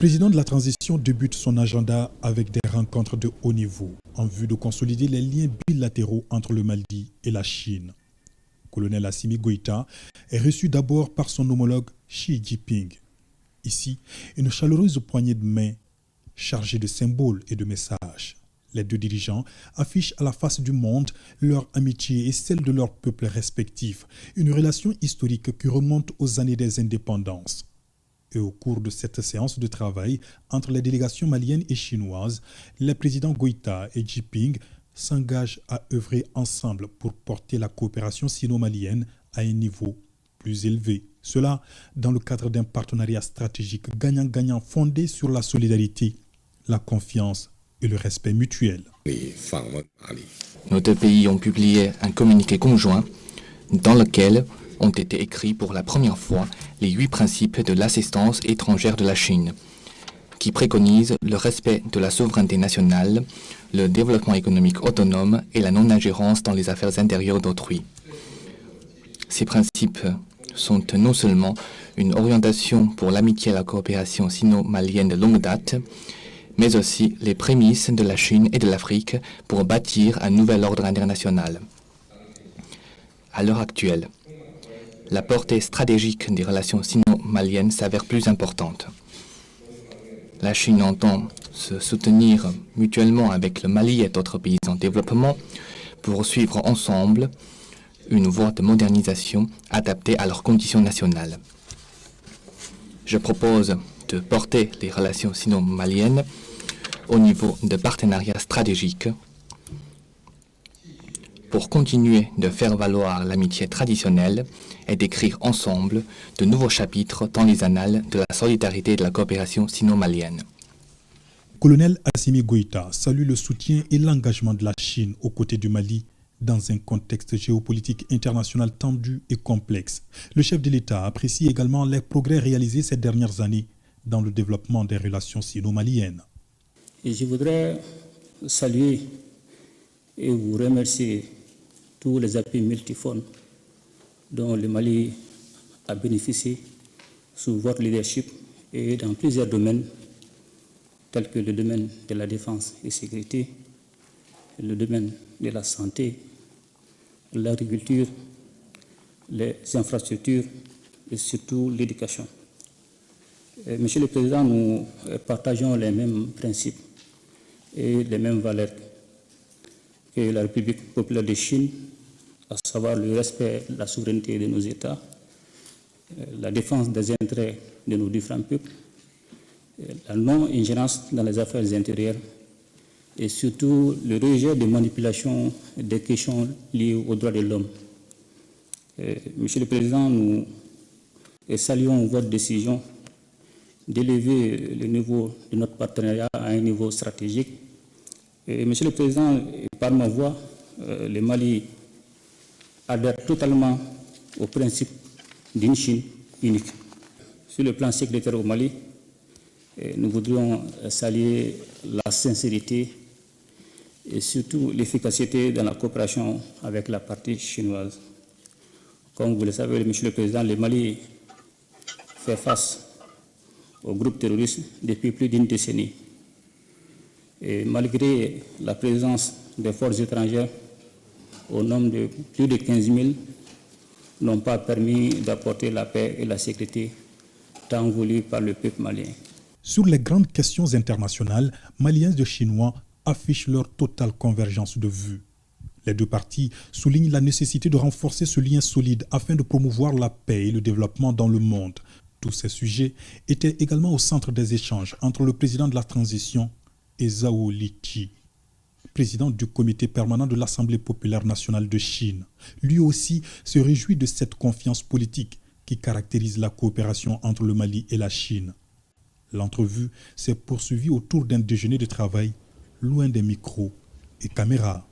président de la transition débute son agenda avec des rencontres de haut niveau en vue de consolider les liens bilatéraux entre le Mali et la Chine. Colonel Assimi Goïta est reçu d'abord par son homologue Xi Jinping. Ici, une chaleureuse poignée de main chargée de symboles et de messages. Les deux dirigeants affichent à la face du monde leur amitié et celle de leurs peuples respectifs, une relation historique qui remonte aux années des indépendances. Et au cours de cette séance de travail entre les délégations maliennes et chinoises, les présidents Goïta et Jinping s'engagent à œuvrer ensemble pour porter la coopération sino-malienne à un niveau plus élevé. Cela dans le cadre d'un partenariat stratégique gagnant-gagnant fondé sur la solidarité, la confiance et le respect mutuel. Nos deux pays ont publié un communiqué conjoint dans lequel ont été écrits pour la première fois les 8 principes de l'assistance étrangère de la Chine, qui préconisent le respect de la souveraineté nationale, le développement économique autonome et la non-ingérence dans les affaires intérieures d'autrui. Ces principes sont non seulement une orientation pour l'amitié et la coopération sino-malienne de longue date, mais aussi les prémices de la Chine et de l'Afrique pour bâtir un nouvel ordre international. À l'heure actuelle, la portée stratégique des relations sino-maliennes s'avère plus importante. La Chine entend se soutenir mutuellement avec le Mali et d'autres pays en développement pour suivre ensemble une voie de modernisation adaptée à leurs conditions nationales. Je propose de porter les relations sino-maliennes au niveau de partenariat stratégique pour continuer de faire valoir l'amitié traditionnelle et d'écrire ensemble de nouveaux chapitres dans les annales de la solidarité et de la coopération sino-malienne. Colonel Assimi Goïta salue le soutien et l'engagement de la Chine aux côtés du Mali dans un contexte géopolitique international tendu et complexe. Le chef de l'État apprécie également les progrès réalisés ces dernières années dans le développement des relations sino-maliennes. Et je voudrais saluer et vous remercier tous les appuis multiformes dont le Mali a bénéficié sous votre leadership et dans plusieurs domaines tels que le domaine de la défense et sécurité, le domaine de la santé, l'agriculture, les infrastructures et surtout l'éducation. Monsieur le Président, nous partageons les mêmes principes et les mêmes valeurs que la République populaire de Chine, à savoir le respect de la souveraineté de nos États, la défense des intérêts de nos différents peuples, la non-ingérence dans les affaires intérieures et surtout le rejet des manipulations des questions liées aux droits de l'homme. Monsieur le Président, nous saluons votre décision d'élever le niveau de notre partenariat à un niveau stratégique. Et Monsieur le Président, par ma voix, le Mali adhère totalement au principe d'une Chine unique. Sur le plan sécuritaire au Mali, nous voudrions saluer la sincérité et surtout l'efficacité dans la coopération avec la partie chinoise. Comme vous le savez, Monsieur le Président, le Mali fait face au groupe terroriste depuis plus d'une décennie. Et malgré la présence des forces étrangères, au nombre de plus de 15 000, n'ont pas permis d'apporter la paix et la sécurité tant voulues par le peuple malien. Sur les grandes questions internationales, Maliens et Chinois affichent leur totale convergence de vues. Les deux parties soulignent la nécessité de renforcer ce lien solide afin de promouvoir la paix et le développement dans le monde. Tous ces sujets étaient également au centre des échanges entre le président de la transition et Zhao Liqi, président du comité permanent de l'Assemblée populaire nationale de Chine. Lui aussi se réjouit de cette confiance politique qui caractérise la coopération entre le Mali et la Chine. L'entrevue s'est poursuivie autour d'un déjeuner de travail, loin des micros et caméras.